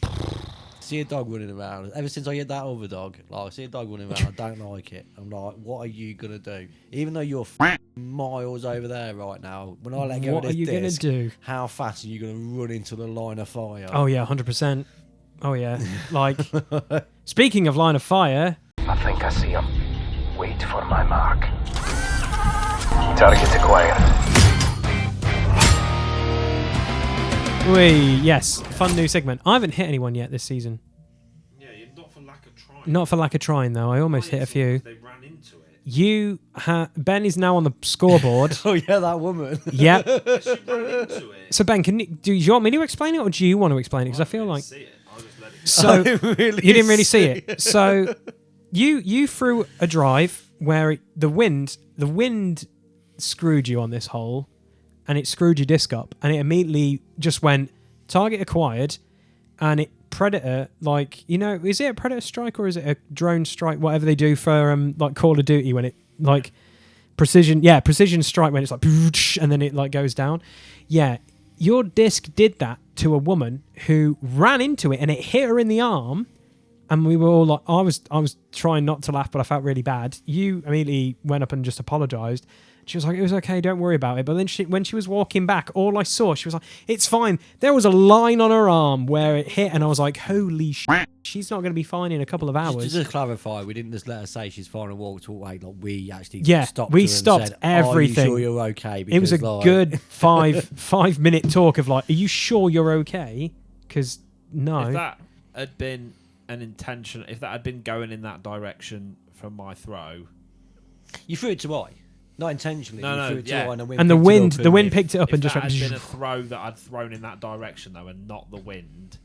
See a dog running around. Ever since I had that other dog, like I see a dog running around, I don't like it. I'm like, what are you gonna do? Even though you're miles over there right now, when I let go What of are you this going to disc, do? how fast are you gonna run into the line of fire? Oh, yeah, 100%. Oh, yeah. Like, speaking of line of fire, I think I see him. Wait for my mark. Target acquired. yes, fun new segment. I haven't hit anyone yet this season. Yeah, not for lack of trying. Not for lack of trying, though. I almost hit a few. They ran into it. Ben is now on the scoreboard. Oh yeah, that woman. Yep. She ran into it. So, Ben, do you want me to explain it or do you want to explain it? Because I feel like... See it. I'll just let it So, Really you didn't really see it. So, you threw a drive where the wind screwed you on this hole, and it screwed your disc up, and it immediately just went target acquired, and it predator, like, is it a predator strike or is it a drone strike? Whatever they do for like Call of Duty when it like precision strike when it's like and then it like goes down. Yeah, your disc did that to a woman who ran into it, and it hit her in the arm. And we were all like, I was trying not to laugh, but I felt really bad. You immediately went up and just apologised. She was like, it was okay, don't worry about it. But then when she was walking back, all I saw, she was like, it's fine. There was a line on her arm where it hit, and I was like, holy shit, she's not going to be fine in a couple of hours. Just to clarify, we didn't just let her say she's fine and walked away. Like, we actually stopped we her and stopped said, everything. Are you sure you're okay? It was a Because, good 5-minute talk of like, are you sure you're okay? Because no. If that had been an intention, if that had been going in that direction from my throw, you threw it to I. Not intentionally. No, you threw it to I, and the wind picked it up if and just that went. had been a throw that I'd thrown in that direction though, and not the wind,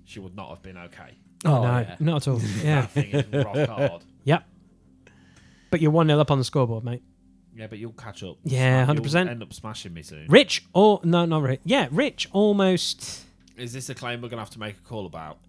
she would not have been okay. Oh, no, yeah. not at all. Yeah. That thing is rock hard. Yep. But you're 1-0 up on the scoreboard, mate. Yeah, but you'll catch up. Yeah, You'll 100%. end up smashing me soon. Rich or no, not Rich. Yeah, Rich almost. Is this a claim we're gonna have to make a call about?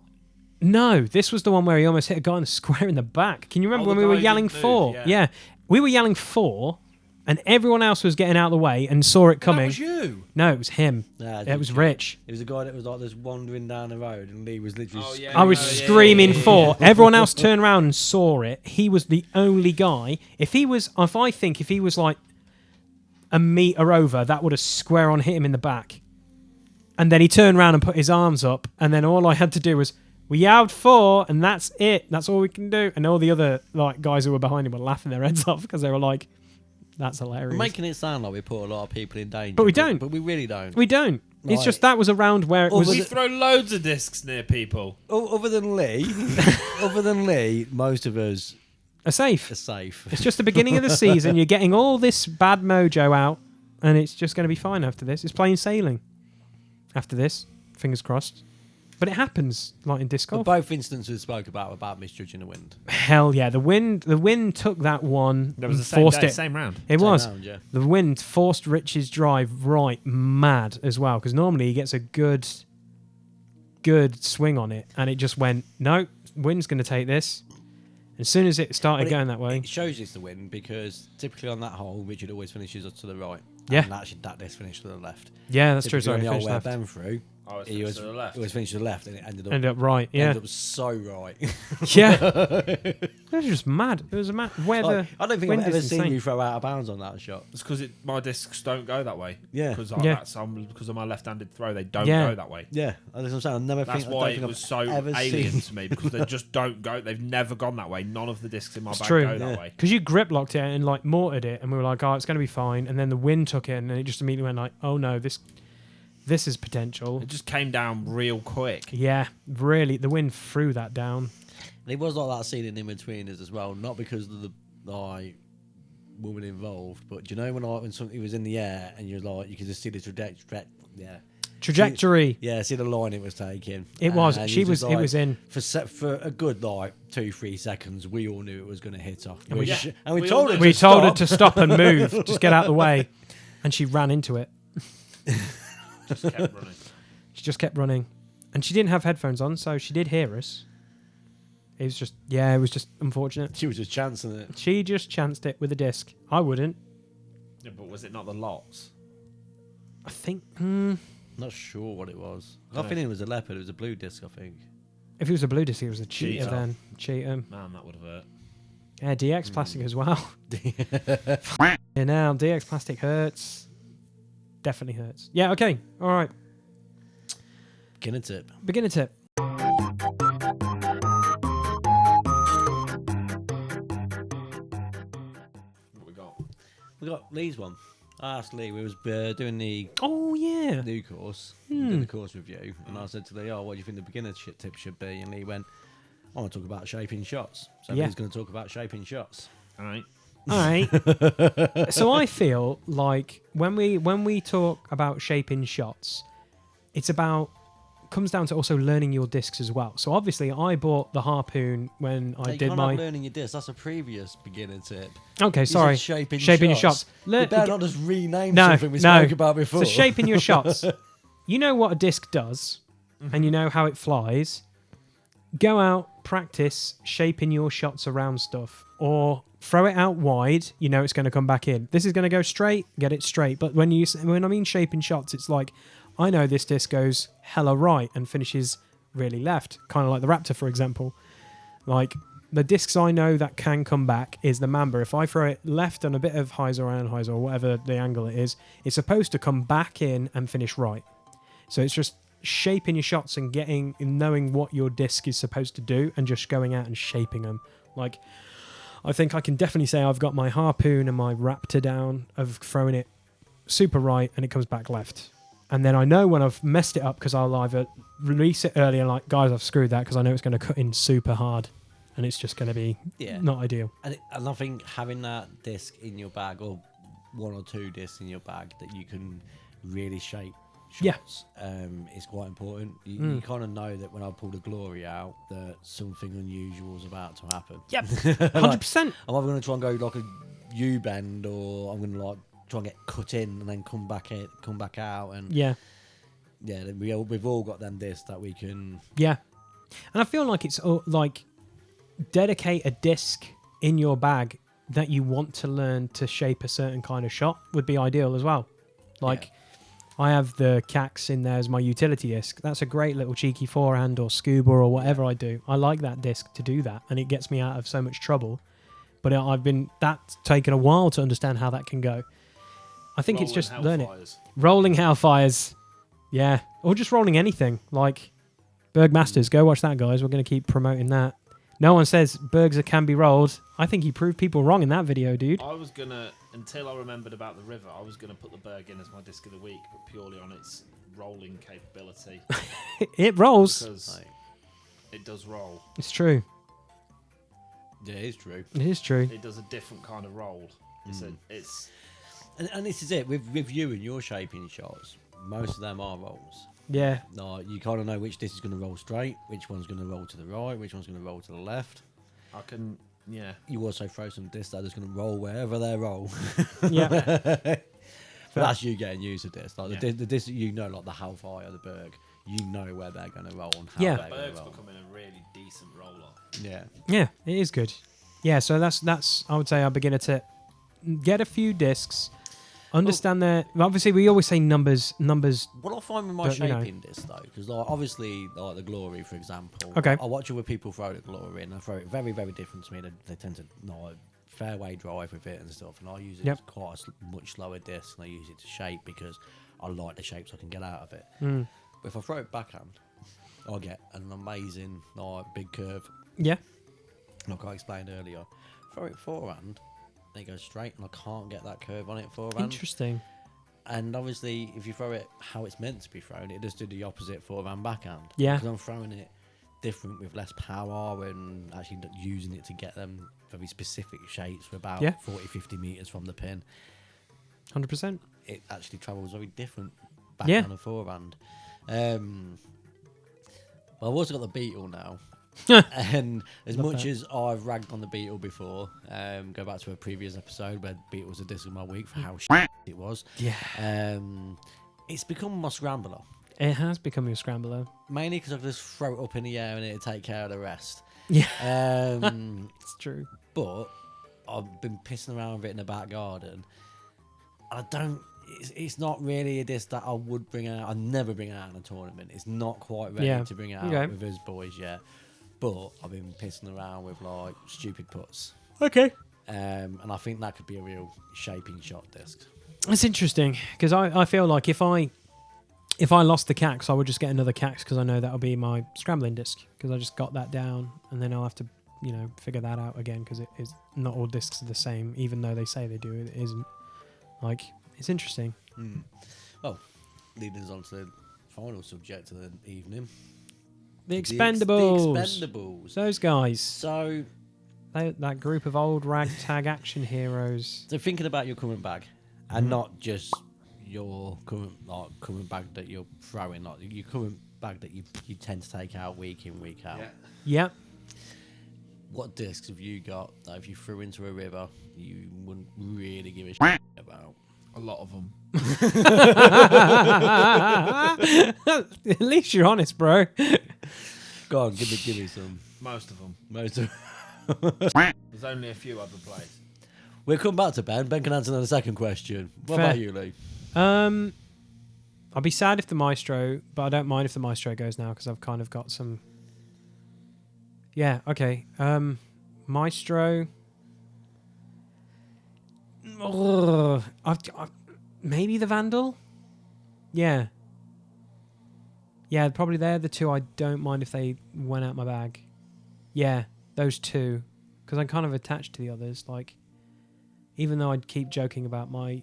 No, this was the one where he almost hit a guy in the square in the back. Can you remember Oh, when the we were guy yelling didn't four? move, yeah. We were yelling four, and everyone else was getting out of the way and saw it coming. That was you. No, it was him. Nah, It was Rich. It was a guy that was like just wandering down the road, and Lee was literally. Oh, yeah. I was yeah, screaming yeah. four. Everyone else turned around and saw it. He was the only guy. If he was like a meter over, that would have square on hit him in the back. And then he turned around and put his arms up, and then all I had to do was, we yelled four, and that's it. That's all we can do. And all the other like guys who were behind him were laughing their heads off because they were like, that's hilarious. We're making it sound like we put a lot of people in danger, But we don't. But we really don't. We don't. It's Like- just that was a round where it was. We throw loads of discs near people. Other than Lee, most of us a safe. are safe. It's just the beginning of the season. You're getting all this bad mojo out, and it's just going to be fine after this. It's plain sailing. After this, fingers crossed. But it happens, like in disc But golf. both instances we spoke about misjudging the wind. Hell yeah, the wind took that one. That was the and forced same day, it. same round. It Same was. round, yeah. The wind forced Rich's drive right mad as well, because normally he gets a good swing on it, and it just went, no, wind's going to take this. As soon as it started But going that way. It shows it's the wind because typically on that hole, Richard always finishes up to the right. Yeah. And actually, that disc finished to the left. Yeah, that's true. Typically Sorry, on the finished old where left. Ben threw, Oh, it's he was to the left. It was finished to the left, and it ended Ended up right, yeah. ended up so right. Yeah. It was just mad. It was a mad. Where Like, the I don't think wind I've ever is seen insane. you throw out of bounds on that shot. It's because my discs don't go that way. Yeah. Because Yeah. because of my left-handed throw, they don't Yeah. go that way. Yeah, that's what I'm saying. I never That's think, I why don't it think was I've so ever alien seen. to me, because they just don't go. They've never gone that way. None of the discs in my It's bag true. go Yeah. that way. Because you grip locked it and like mortared it, and we were like, oh, it's going to be fine. And then the wind took it, and it just immediately went like, oh no, this is potential. It just came down real quick. Yeah, really, the wind threw that down. It was like that scene in In-Betweeners as well, not because of the woman involved, but do you know when something was in the air and you're like, you could just see the Trajectory. Yeah, see the line it was taking. It was. And She you was. just It was in. for a good 2-3 seconds. We all knew it was going to hit her, And we- and we we told all her. knew. We to told her stop. to stop and move, just get out of the way, and she ran into it. Just kept running. She just kept running, and she didn't have headphones on, so she did hear us. It was just unfortunate. She was just chancing it. She just chanced it with a disc. I wouldn't. Yeah, but was it not the lots? I think Not sure what it was. I Okay. think it was a leopard. It was a blue disc, I think. if it was a blue disc, it was a cheater. Cheater. Then cheater. Man, that would have hurt. Yeah, DX plastic as well. Yeah, now DX plastic hurts. Definitely hurts. Yeah. Okay. All right. Beginner tip. Beginner tip. What we got? We got Lee's one. I asked Lee, we was doing the Oh yeah. new course, doing the course review, and I said to Lee, "Oh, what do you think the beginner tip should be?" And Lee went, "I want to talk about shaping shots." So Yeah. Lee's going to talk about shaping shots. All right. All right. So I feel like when we talk about shaping shots, it's about comes down to also learning your discs as well. So obviously, I bought the harpoon when I You did can't my. have learning your disc. That's a previous beginner tip. Okay, You sorry. said Shaping your shots. You Learn- better not just rename No, something we no. spoke about before. So shaping your shots. You know what a disc does, and you know how it flies. Go out, practice shaping your shots around stuff, or throw it out wide. You know it's going to come back in. This is going to go straight. Get it straight. But when I mean shaping shots, it's like I know this disc goes hella right and finishes really left, kind of like the Raptor, for example. Like the discs I know that can come back is the Mamba. If I throw it left on a bit of hyzer or anhyzer or whatever the angle it is, it's supposed to come back in and finish right. So it's just shaping your shots and knowing what your disc is supposed to do and just going out and shaping them. Like I think I can definitely say I've got my harpoon and my Raptor down of throwing it super right and it comes back left. And then I know when I've messed it up because I'll either release it early and like, guys, I've screwed that because I know it's going to cut in super hard and it's just going to be not ideal. And I think having that disc in your bag, or one or two discs in your bag that you can really shape shots, is quite important. You kind of know that when I pull the Glory out, that something unusual is about to happen. Yep, 100%. I'm either going to try and go like a U-bend, or I'm going to like try and get cut in and then come back out. And Yeah. we've all got them discs that we can. Yeah. And I feel like it's like dedicate a disc in your bag that you want to learn to shape a certain kind of shot would be ideal as well. Like I have the Cax in there as my utility disc. That's a great little cheeky forehand or scuba or whatever I do. I like that disc to do that and it gets me out of so much trouble. But that's taken a while to understand how that can go. I think it's just learn it. Rolling Hellfires. Yeah. Or just rolling anything. Like Bergmasters. Go watch that, guys. We're going to keep promoting that. No one says Bergs can be rolled. I think he proved people wrong in that video, dude. I was gonna, until I remembered about the river, I was gonna put the Berg in as my disc of the week, but purely on its rolling capability. It rolls. Because it does roll. It's true. Yeah, it is true. It is true. It does a different kind of roll. It's And this is it with you and your shaping shots. Most of them are rolls. Yeah. No, you kind of know which disc is going to roll straight, which one's going to roll to the right, which one's going to roll to the left. I can, yeah. You also throw some discs that are just going to roll wherever they roll. Yeah. But that's you getting used to this. Like Yeah. the disc that you know, like the Hellfire or the Berg, you know where they're going to roll and how Yeah. they're going Berg's to roll. becoming a really decent roller. Yeah. Yeah, it is good. Yeah, so that's I would say our beginner tip. Get a few discs. Understand their. Obviously, we always say numbers. What I find with my But, you know. shaping disc though, because like obviously like the Glory, for example. Okay. I watch other people throw the Glory, and I throw it very, very different to me. They tend to like fairway drive with it and stuff, and I use it Yep. as quite a much slower disc, and I use it to shape because I like the shapes I can get out of it. Mm. But if I throw it backhand, I get an amazing like big curve. Yeah. Like I explained earlier, throw it forehand, and it goes straight, and I can't get that curve on it forehand. Interesting. And obviously, if you throw it how it's meant to be thrown, it does do the opposite forehand backhand. Yeah. Because I'm throwing it different with less power and actually using it to get them very specific shapes for about Yeah. 40, 50 metres from the pin. 100%. It actually travels very different Yeah. backhand and forehand. Well, I've also got the Beetle now. And as Love much that. as I've ragged on the Beetle before, go back to a previous episode where Beetle was a disc of my week for how it was. Yeah. It's become my scrambler. It has become your scrambler. Mainly because I can just throw it up in the air and it'll take care of the rest. Yeah. Um, It's true. but I've been pissing around with it in the back garden. I don't. It's not really a disc that I would bring out. I'd never bring it out in a tournament. It's not quite ready to bring it out with us boys yet. But I've been pissing around with like stupid puts. Okay. And I think that could be a real shaping shot disc. It's interesting because I feel like if I lost the cax, I would just get another cax because I know that'll be my scrambling disc because I just got that down and then I'll have to figure that out again because it is not all discs are the same even though they say they do. It isn't. Like, it's interesting. Well, leading us on to the final subject of the evening. The Expendables. The Expendables. Those guys. So That group of old ragtag action heroes. So thinking about your current bag, and not just your current bag that you're throwing, like your current bag that you tend to take out week in, week out. Yeah. What discs have you got that if you threw into a river, you wouldn't really give a shit about? A lot of them. At least you're honest, bro. Go on, give me some. Most of them. Most of. There's only a few other plays. We'll come back to Ben. Ben can answer the second question. What Fair. about you, Lee? I'll be sad if the Maestro, but I don't mind if the Maestro goes now because I've kind of got some. Yeah. Okay. Maestro. Maybe the Vandal. Yeah. Yeah, probably they're the two I don't mind if they went out my bag. Yeah, those two. Because I'm kind of attached to the others. Like, even though I'd keep joking about my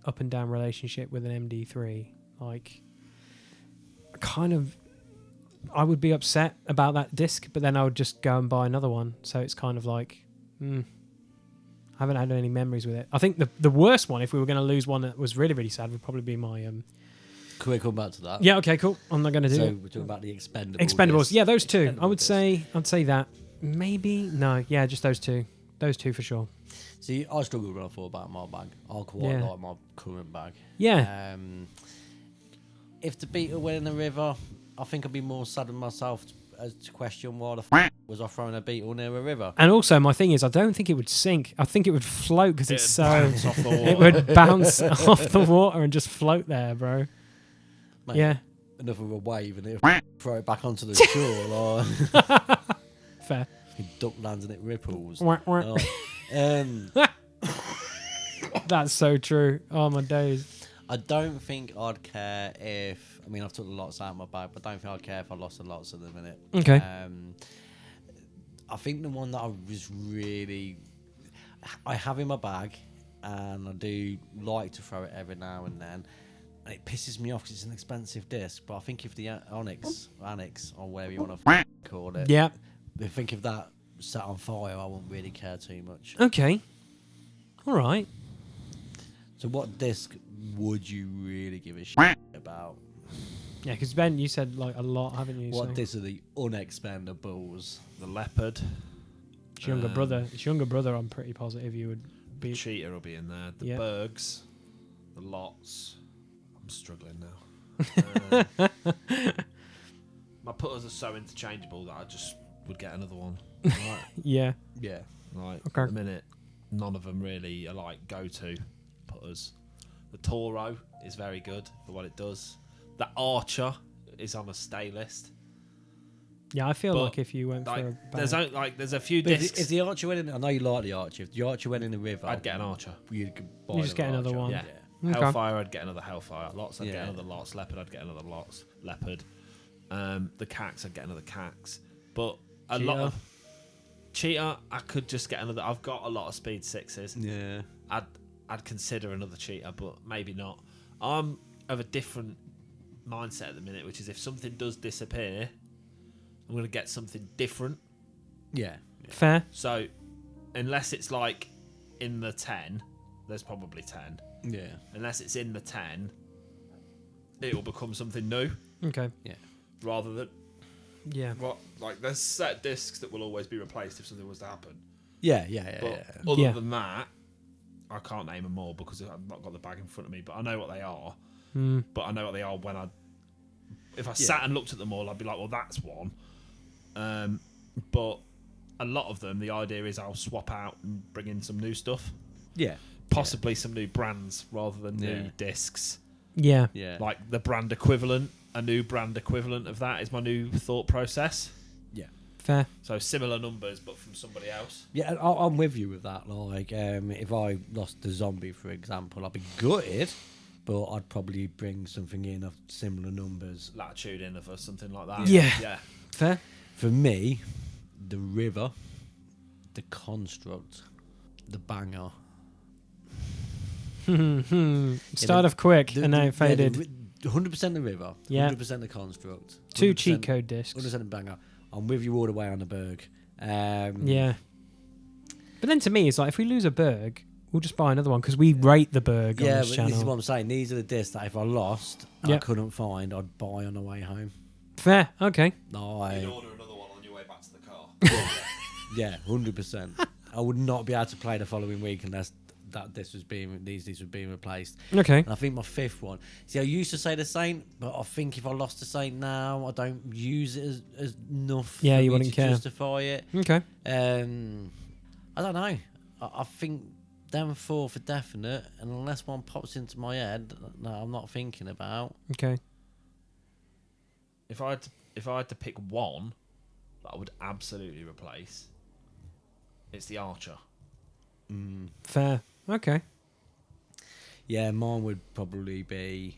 up and down relationship with an MD3, like, I would be upset about that disc, but then I would just go and buy another one. So it's kind of like, I haven't had any memories with it. I think the worst one, if we were going to lose one that was really, really sad, would probably be my... Can we come back to that? Yeah, okay, cool. I'm not going to do it. So we're talking about the Expendables. Expendables. Yeah, those two. Expendable I'd say that. Maybe... No, yeah, just those two. Those two for sure. See, I struggled when I thought about my bag. I quite like my current bag. Yeah. If the beetle went in the river, I think I'd be more sad than myself as to question why the was I throwing a beetle near a river. And also, my thing is, I don't think it would sink. I think it would float because it's so... Bounce off the water. It would bounce off the water and just float there, bro. Mate, Yeah. Enough of a wave and it throw it back onto the shore or Fair. duck lands and it ripples. Wah, wah. Oh. That's so true. Oh, my days. I don't think I'd care if... I mean, I've took the lots out of my bag, but I don't think I'd care if I lost the lots at the minute. Okay. I think the one that I was really... I have in my bag, and I do like to throw it every now and then, and it pisses me off because it's an expensive disc, but I think if the Annex, or whatever you want to call it, Yeah. I think if that sat on fire, I wouldn't really care too much. Okay. All right. So what disc would you really give a shit about? Yeah, because Ben, you said like a lot, haven't you? What So- disc are the unexpendables? The leopard. It's younger brother. It's younger brother. I'm pretty positive you would be. Cheetah will be in there. The Yeah. Bergs. The Lots. I'm struggling now. My putters are so interchangeable that I just would get another one. Right. Yeah. Yeah. Like, Okay. at the minute, none of them really are like go-to putters. The Toro is very good for what it does. The Archer is on a stay list. Yeah, I feel But, like if you went Like, for a there's a few But discs. if the Archer went in, I know you like the Archer. If the Archer went in the river, I'd get an Archer. You'd buy You just get another Archer. one. Yeah. Okay. Hellfire, I'd get another Hellfire. Lots, I'd Yeah. get another Lots. Leopard, I'd get another Lots. Leopard. The Cax, I'd get another Cax. But a lot Cheetah. of Cheetah, I could just get another. I've got a lot of speed sixes. Yeah. I'd consider another Cheetah, but maybe not. I'm of a different mindset at the minute, which is if something does disappear, I'm going to get something different. Yeah. fair. So unless it's like in the 10, there's probably 10. Yeah. Unless it's in the 10, it will become something new Okay. Yeah. rather than Yeah. what like there's set discs that will always be replaced if something was to happen. Yeah. Yeah. But Yeah. other Yeah. than that, I can't name them all because I've not got the bag in front of me. But I know what they are. But I know what they are when if I sat and looked at them all, I'd be like, well, that's one. But a lot of them, the idea is I'll swap out and bring in some new stuff. Yeah. possibly some new brands rather than Yeah. new discs. Yeah. Yeah. Like the brand equivalent, a new brand equivalent of that is my new thought process. Fair. So similar numbers, but from somebody else. Yeah, I'm with you with that. Like, if I lost the zombie, for example, I'd be gutted, but I'd probably bring something in of similar numbers. Latitude in or something like that. Yeah. Yeah. Fair. For me, the river, the construct, the banger. Start off quick and now it faded. 100% the river. Yeah. 100% the construct. 2 100% cheat code discs. 100% the banger. I'm with you all the way on the Berg. Yeah. But then to me, it's like if we lose a Berg, we'll just buy another one because we rate the Berg on Yeah, this but channel. this is what I'm saying. These are the discs that if I lost, and I couldn't find, I'd buy on the way home. Fair. Okay. No, You'd order another one on your way back to the car. yeah, 100%. I would not be able to play the following week unless these were being replaced. Okay. And I think my fifth one. See, I used to say the Saint, but I think if I lost the Saint now, I don't use it as enough. Yeah, for you me wouldn't to care. justify it. Okay. I don't know. I think them four for definite, and unless one pops into my head, no, I'm not thinking about. Okay. If I had to pick one that I would absolutely replace, it's the Archer. Fair. Okay. Yeah, mine would probably be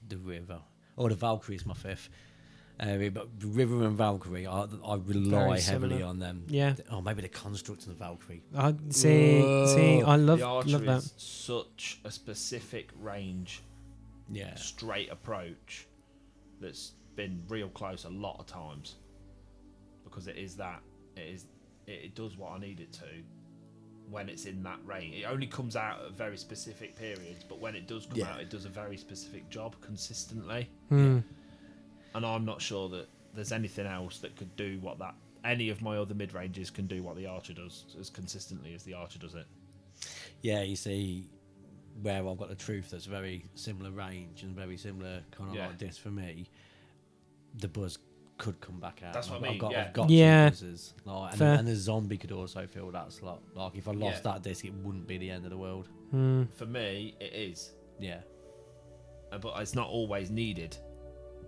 the River. Or the Valkyrie is my fifth. But River and Valkyrie, I rely Very heavily similar. on them. Yeah. Oh, maybe the Construct and the Valkyrie. I see. I The Archer love that. is such a specific range, Yeah. straight approach that's been real close a lot of times because it does what I need it to when it's in that range. It only comes out at very specific periods, but when it does come out, it does a very specific job consistently. Hmm. And I'm not sure that there's anything else that could do what that any of my other mid ranges can do what the Archer does as consistently as the Archer does it. Yeah, you see where I've got the Truth that's very similar range and very similar kind of like this for me. The Buzz could come back out. That's what I mean, yeah. I've got Yeah. two Buzzes. Like, Fair. and the Zombie could also fill that slot. Like if I lost that disc, it wouldn't be the end of the world. For me, it is. Yeah. But it's not always needed.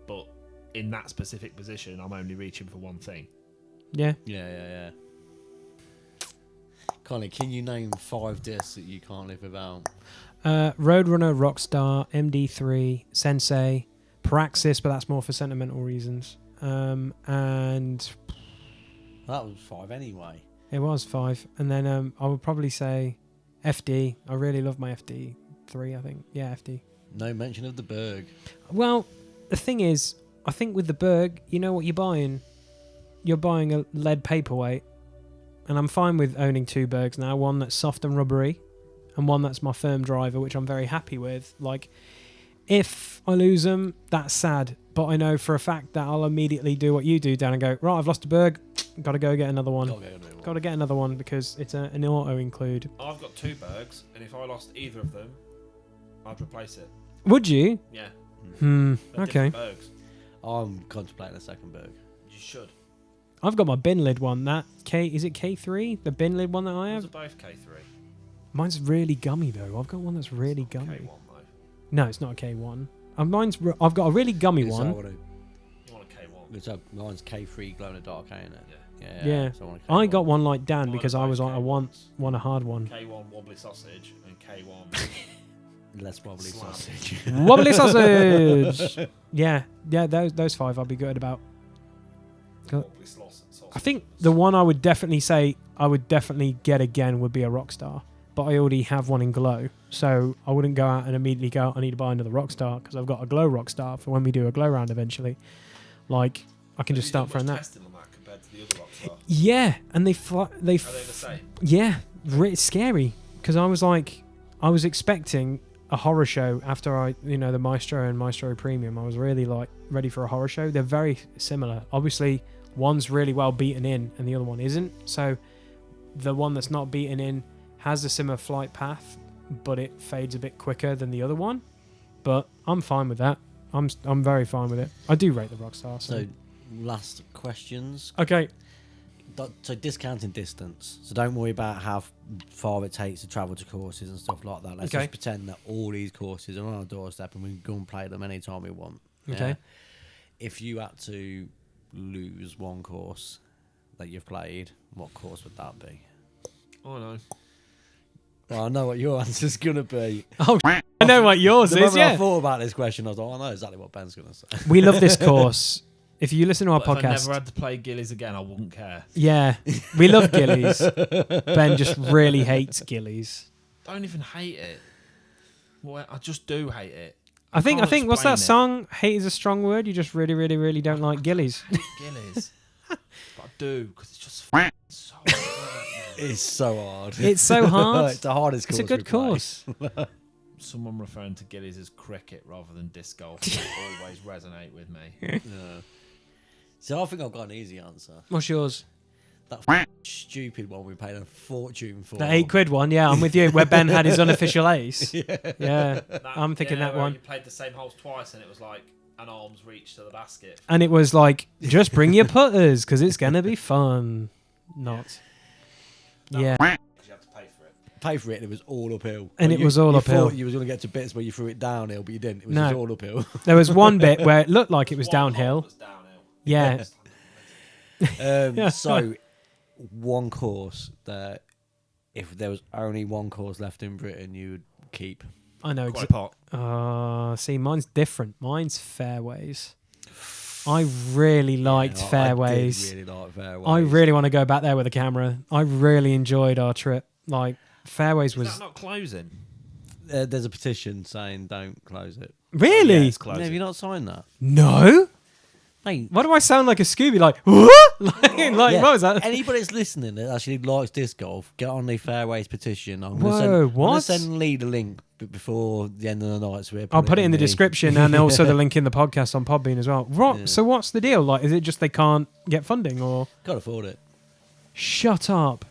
But in that specific position, I'm only reaching for one thing. Yeah. Yeah. Connie, can you name 5 discs that you can't live without? Roadrunner, Rockstar, MD3, Sensei, Praxis, but that's more for sentimental reasons. And That was 5 anyway. it was 5. And then I would probably say FD. I really love my FD3, I think. Yeah, FD. No mention of the Berg. Well, the thing is, I think with the Berg, you know what you're buying? You're buying a lead paperweight. And I'm fine with owning 2 Bergs now. One that's soft and rubbery, and one that's my firm driver, which I'm very happy with. Like, if I lose them, that's sad. But I know for a fact that I'll immediately do what you do, Dan, and go, right, I've lost a Berg. Got to go get another one. Got to get another one because it's an auto include. I've got 2 Bergs, and if I lost either of them, I'd replace it. Would you? Yeah. Hmm. They're Okay. different Bergs. I'm contemplating a second Berg. You should. I've got my bin lid one. That is it K3? The bin lid one that I Those have. are both K3. Mine's really gummy though. I've got one that's really K1 gummy. though. No, it's not a K1. I've got a really gummy So I one. wanna- You want a K1? so mine's K3 glow in the dark, ain't it? Yeah. Yeah. So want a I K1. got one like Dan Mine because are I both was like, I want K1s. a hard one. K1 wobbly sausage and K1 less wobbly Slab. sausage. Wobbly sausage. Yeah. Those 5 I'll be good about. Cool. wobbly sausage. I think the one I would definitely say I would definitely get again would be a Rockstar, but I already have one in Glow, so I wouldn't go out and immediately go, I need to buy another Rockstar because I've got a Glow Rockstar for when we do a Glow round eventually. Like, I can just start throwing that. Testing on that compared to the other Rockstar. Yeah, and they Are they the same? yeah, it's scary because I was expecting a horror show after the Maestro and Maestro Premium. I was really like ready for a horror show. They're very similar. Obviously, one's really well beaten in and the other one isn't. So the one that's not beaten in has a similar flight path, but it fades a bit quicker than the other one. But I'm fine with that. I'm very fine with it. I do rate the Rockstar. So, last questions. Okay. So discounting distance. So don't worry about how far it takes to travel to courses and stuff like that. Let's Okay. just pretend that all these courses are on our doorstep and we can go and play them anytime we want. Okay. If you had to lose one course that you've played, what course would that be? Oh no. Well, I know what your answer's gonna be. Oh, I know what yours The is. moment I Yeah, thought about this question, I was like, I know exactly what Ben's gonna say. we love this course. If you listen to our But if I podcast, never had to play Gillies again, I wouldn't care. yeah, we love Gillies. Ben just really hates Gillies. Don't even hate it. Well, I just do hate it. I think can't what's that explain song? Hate is a strong word. You just really, really, really don't like Gillies. I hate Gillies. But I do, because it's just f***ing so hard. It's so hard. It's so hard. It's the hardest course. It's a good we play. course. Someone referring to Gillies as cricket rather than disc golf will always resonate with me. Yeah. So I think I've got an easy answer. What's yours? That stupid one we paid a fortune for. The £8 one. Yeah, I'm with you. Where Ben had his unofficial ace. Yeah, I'm thinking that where one. You played the same holes twice and it was like an arm's reach to the basket. And it was like, just bring your putters because it's gonna be fun. Not. Yeah. You have to pay for it. Pay for it, and it was all uphill. And Like, it was all you uphill. thought you was going to get to bits where you threw it downhill, but you didn't. It was No. just all uphill. There was one bit where it looked like it was One hole downhill. was downhill. Yeah. So, one course that if there was only one course left in Britain, you would keep. I know. Quite pot. See, mine's different. Mine's fairways. I really liked Yeah, fairways. I did really like fairways. I really want to go back there with a camera. I really enjoyed our trip. Like fairways Is was that not closing? There's a petition saying don't close it. really Yeah, it's Have closing. you not signed that? no. Mate, Why do I sound like a Scooby? Like what? like yeah, what was that? Anybody that's listening that actually likes disc golf, get on the fairways petition. I'm Whoa, gonna what? send Lee the link before the end of the night. So we're I'll put it in the the description and also the link in the podcast on Podbean as well. What? Yeah. So what's the deal? Like, is it just they can't get funding or? Can't afford it. Shut up.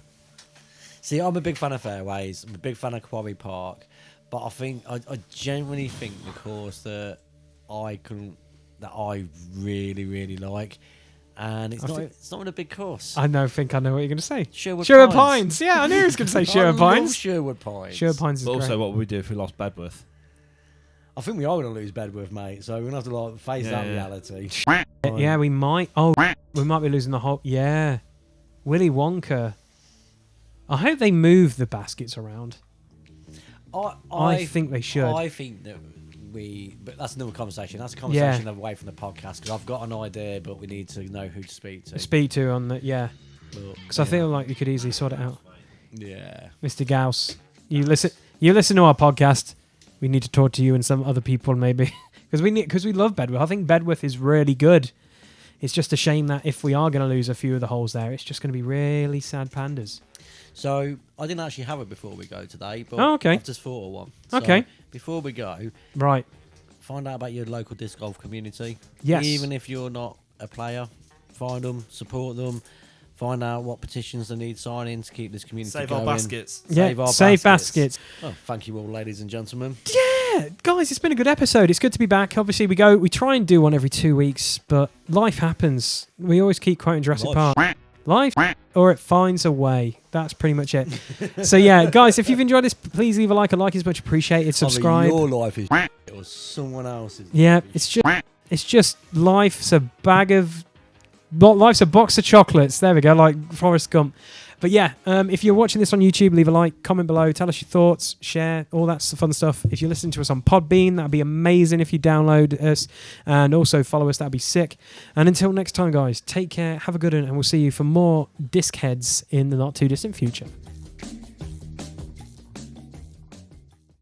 See, I'm a big fan of fairways. I'm a big fan of Quarry Park, but I genuinely think the course that I really really like, and it's not even a big course. I think I know what you're going to say. Sherwood Pines. Yeah, I knew he was going to say I Sherwood love Pines. Sherwood Pines. Sherwood Pines is But also, great. what would we do if we lost Bedworth? I think we are going to lose Bedworth, mate. So we're going to have to face that Yeah. reality. Yeah, we might. Oh, we might be losing the whole. Yeah, Willy Wonka. I hope they move the baskets around. I think they should. I think that but that's another conversation. That's a conversation away from the podcast because I've got an idea, but we need to know who to speak to. Speak to on the But, because I feel like you could easily sort it out. yeah. Mr. Gauss, you listen to our podcast. We need to talk to you and some other people maybe because we love Bedworth. I think Bedworth is really good. It's just a shame that if we are going to lose a few of the holes there, it's just going to be really sad pandas. So I didn't actually have it before we go today, but Oh, okay. I've just thought of one. So Okay. Before we go, Right. find out about your local disc golf community. Yes. Even if you're not a player, find them, support them, find out what petitions they need signing to keep this community Save going. our baskets. Yeah. our Save baskets. Oh, thank you all, ladies and gentlemen. Yeah, guys, it's been a good episode. It's good to be back. Obviously, we try and do one every 2 weeks, but life happens. We always keep quoting Jurassic Life. Park. Life, or it finds a way. That's pretty much it. So yeah, guys, if you've enjoyed this, please leave a like. A like is much appreciated. Subscribe. Either your life is or someone else's. Yeah, it's just life's a life's a box of chocolates. There we go, like Forrest Gump. But yeah, if you're watching this on YouTube, leave a like, comment below, tell us your thoughts, share, all that fun stuff. If you're listening to us on Podbean, that'd be amazing if you download us and also follow us, that'd be sick. And until next time, guys, take care, have a good one, and we'll see you for more disc heads in the not too distant future.